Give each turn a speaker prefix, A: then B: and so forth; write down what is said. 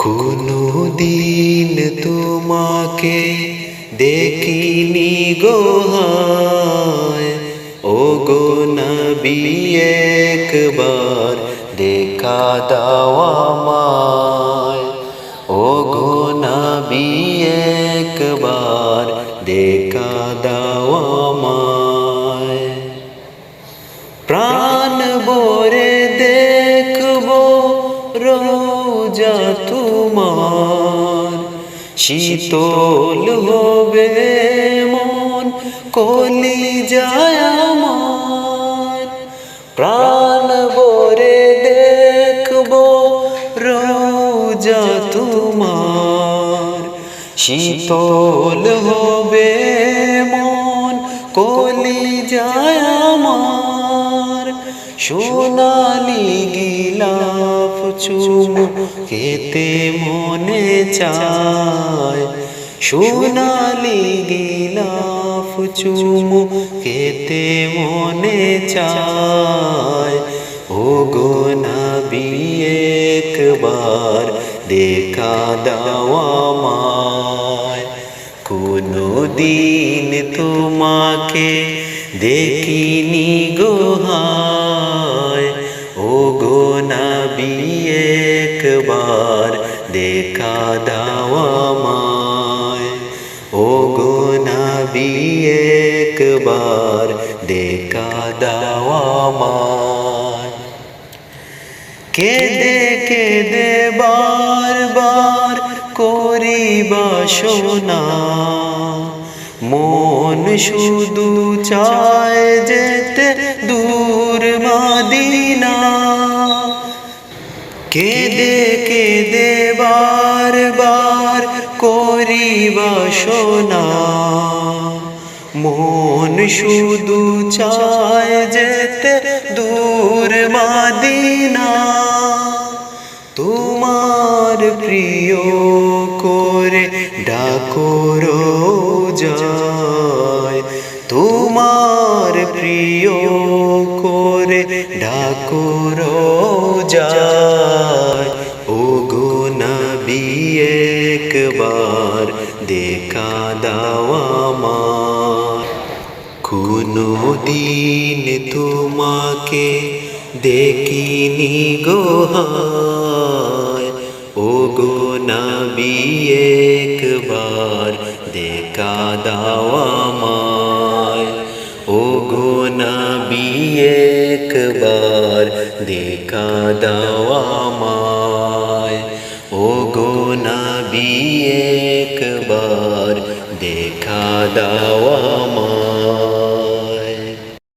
A: কোনো দিন তোমাকে দেখিনি গো হায়, ও গো নবী একবার দেখা দাও আমায়, ও গো নবী একবার দেখা দাও আমায়। প্রাণ ভরে দেখবো রোজা তোমার, শীতল হবে মন কলিজায় আমার। প্রাণ ভরে দেখবো রোজা তোমার, শীতল হবে মন কলিজায় আমার। সোনালি গিলাফ চুমু খেতে মনে চায়, সোনালি গিলাফ চুমু খেতে মনে চায়। ও গো নবী একবার দেখা দাও আমায়, কোনো দিন তোমাকে দেখিনি গো হায়, ও গো নবী একবার দেখা দাও আমায়, ও গো নবী একবার দেখা দাও আমায়। কেঁদে কেঁদে বারবার করি বাসনা, মন শুধু চায় যেতে দূর মদিনা। কেঁদে কেঁদে বারবার করি বাসনা, মন শুধু চায় যেতে দূর মদিনা। তোমার প্রিয় করে ডাকো রোজায়, তোমার প্রিয় করে ডাকো রোজায়। ও গো নবী একবার দেখা দাও আমায়, কোনো দিন তোমাকে দেখিনি গো হায়, ও গো নবী একবার দেখা দাও আমায়, ও গো নবী একবার দেখা দাও আমায়, ও গো নবী একবার দেখা দাও।